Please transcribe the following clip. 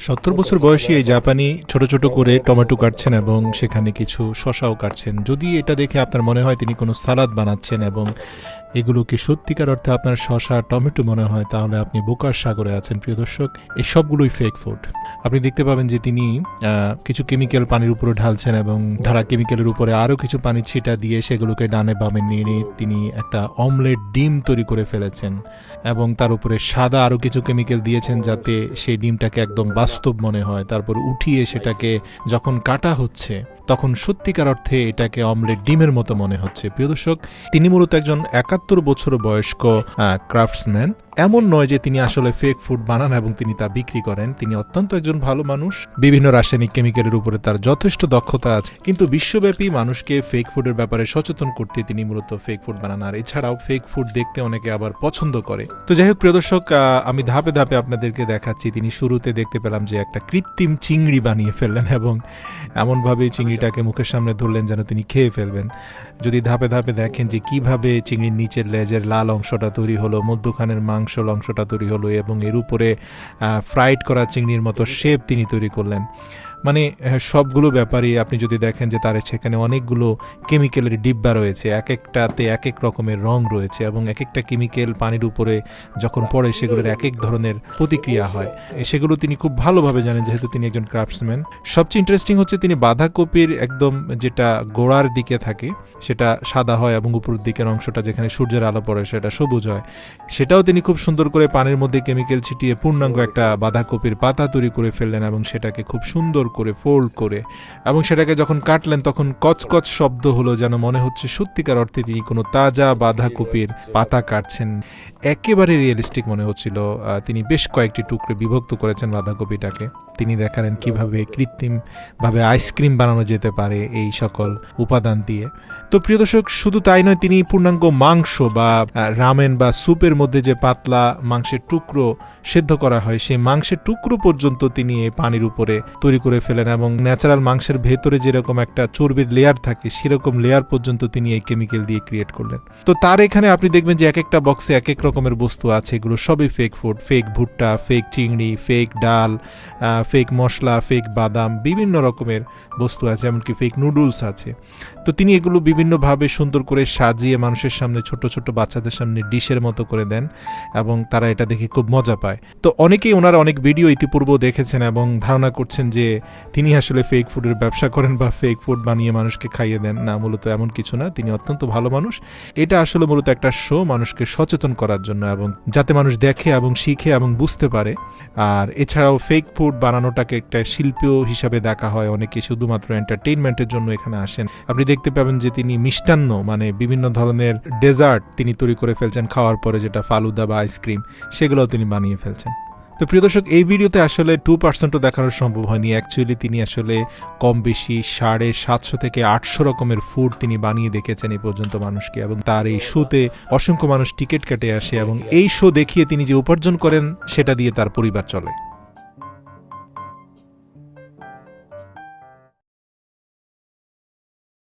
70 বছর বয়সী এই জাপানি ছোট ছোট করে টমেটো কাটছেন এবং সেখানে কিছু শসাও কাটছেন। যদি এটা দেখে আপনার মনে হয় তিনি কোনো সালাদ বানাচ্ছেন এবং এগুলো কি সত্যিকার অর্থে আপনার শসা টমেটো মনে হয়, তাহলে আপনি বোকার সাগরে আছেন প্রিয় দর্শক। এই সবগুলোই ফেক ফুড। আপনি দেখতে পাবেন যে তিনি কিছু কেমিক্যাল পানির উপরে ঢালছেন এবং ঢালা কেমিক্যালের উপরে আরও কিছু পানি ছিটা দিয়ে সেগুলোকে ডানে বামে নিয়ে তিনি একটা অমলেট ডিম তৈরি করে ফেলেছেন এবং তার উপরে সাদা আরও কিছু কেমিক্যাল দিয়েছেন যাতে সেই ডিমটাকে একদম বাস্তব মনে হয়। তারপর উঠিয়ে সেটাকে যখন কাটা হচ্ছে তখন সত্যিকার অর্থে এটাকে অমলেট ডিমের মতো মনে হচ্ছে। প্রিয় দর্শক, তিনি মূলত একজন 71 বছর বয়স্ক ক্রাফটসম্যান। এমন নয় যে তিনি আসলে ফেক ফুড বানান এবং তিনি তা বিক্রি করেন। তিনি অত্যন্ত একজন ভালো মানুষ। বিভিন্ন রাসায়নিক কেমিক্যালের উপরে তার যথেষ্ট দক্ষতা আছে, কিন্তু বিশ্বব্যাপী মানুষকে ফেক ফুডের ব্যাপারে সচেতন করতে তিনি মূলত ফেক ফুড বানান। আর এছাড়াও ফেক ফুড দেখতে অনেকে আবার পছন্দ করে। তো যাই হোক প্রিয় দর্শক, আমি ধাপে ধাপে আপনাদেরকে দেখাচ্ছি। তিনি শুরুতে দেখতে পেলাম যে একটা কৃত্রিম চিংড়ি বানিয়ে ফেললেন এবং এমনভাবে চিংড়িটাকে মুখের সামনে ধরলেন যেন তিনি খেয়ে ফেলবেন। যদি ধাপে ধাপে দেখেন যে কিভাবে চিংড়ির নিচের লেজের লাল অংশটা তৈরি হলো, মধ্যখানের মাংসল অংশটা তৈরি হলো এবং এর উপরে ফ্রাইড করা চিংড়ির মতো শেপ তিনি তৈরি করলেন। মানে সবগুলো ব্যাপারই আপনি যদি দেখেন যে তার সেখানে অনেকগুলো কেমিক্যালের ডিব্বা রয়েছে, এক একটাতে এক এক রকমের রং রয়েছে এবং এক একটা কেমিক্যাল পানির উপরে যখন পড়ে সেগুলোর এক এক ধরনের প্রতিক্রিয়া হয়। সেগুলো তিনি খুব ভালোভাবে জানেন যেহেতু তিনি একজন ক্রাফটসম্যান। সবচেয়ে ইন্টারেস্টিং হচ্ছে তিনি বাঁধাকপির একদম যেটা গোড়ার দিকে থাকে সেটা সাদা হয় এবং উপরের দিকের অংশটা যেখানে সূর্যের আলো পড়ে সেটা সবুজ হয়। সেটাও তিনি খুব সুন্দর করে পানির মধ্যে কেমিক্যাল ছিটিয়ে পূর্ণাঙ্গ একটা বাঁধাকপির পাতা তৈরি করে ফেললেন এবং সেটাকে খুব সুন্দর করে ফোল্ড করে এবং সেটাকে যখন কাটলেন তখন কচকচ শব্দ হলো, যেন মনে হচ্ছে সত্যিকার অর্থে তিনি কোনো তাজা বাঁধাকপির পাতা কাটছেন। একেবারে রিয়েলিস্টিক মনে হচ্ছিল। তিনি বেশ কয়েকটি টুকরে বিভক্ত করেছেন বাঁধাকপিটাকে। তিনি দেখালেন কিভাবে কৃত্রিমভাবে আইসক্রিম বানানো যেতে পারে এই সকল উপাদান দিয়ে। তো প্রিয় দর্শক, শুধু তাই নয়, তিনি পূর্ণাঙ্গ মাংস বা রামেন বা স্যুপের মধ্যে যে পাতলা মাংসের টুকরো সেদ্ধ করা হয় সেই মাংসের টুকরো পর্যন্ত তিনি এই পানির উপরে তৈরি করে ফেলেন এবং ন্যাচারাল মাংসের ভেতরে যেরকম একটা চর্বির লেয়ার থাকে সেরকম লেয়ার পর্যন্ত তিনি এই কেমিক্যাল দিয়ে ক্রিয়েট করলেন। তো তার এখানে আপনি দেখবেন যে এক একটা বক্সে এক এক রকমের বস্তু আছে। এগুলো সবই ফেক ফুড। ফেক ভুট্টা, ফেক চিংড়ি, ফেক ডাল, ফেক মশলা, ফেক বাদাম, বিভিন্ন রকমের বস্তু আছে, এমনকি ফেক নুডলস আছে। তো তিনি এগুলো বিভিন্নভাবে সুন্দর করে সাজিয়ে মানুষের সামনে, ছোট ছোট বাচ্চাদের সামনে ডিশের মতো করে দেন এবং তারা এটা দেখে খুব মজা পায়। তো অনেকেই ওনার অনেক ভিডিও ইতিপূর্বেও দেখেছেন এবং ধারণা করছেন যে তিনি আসলে ফেক ফুডের ব্যবসা করেন বা ফেক ফুড বানিয়ে মানুষকে খাইয়ে দেন। না, মূলত এমন কিছু না। তিনি অত্যন্ত ভালো মানুষ। এটা আসলে মূলত একটা শো মানুষকে সচেতন করার জন্য এবং যাতে মানুষ দেখে এবং শিখে এবং বুঝতে পারে। আর এছাড়াও ফেক ফুড বানানোটাকে একটা শিল্প হিসাবে দেখা হয়। অনেকে শুধুমাত্র এন্টারটেইনমেন্টের জন্য এখানে আসেন। আপনি দেখতে পাবেন যে তিনি মিষ্টান্ন মানে বিভিন্ন ধরনের ডেজার্ট তিনি তৈরি করে ফেলছেন খাওয়ার পরে, যেটা ফালুদা বা আইসক্রিম, সেগুলোও তিনি বানিয়ে ফেলছেন। তো প্রিয় দর্শক, এই ভিডিওতে আসলে 2%ও দেখানো সম্ভব হয়নি। অ্যাকচুয়ালি তিনি আসলে কম বেশি 750 থেকে 800 রকমের ফুড তিনি বানিয়ে দেখেছেন এই পর্যন্ত মানুষকে এবং তার এই শোতে অসংখ্য মানুষ টিকিট কেটে আসে এবং এই শো দেখিয়ে তিনি যে উপার্জন করেন সেটা দিয়ে তার পরিবার চলে।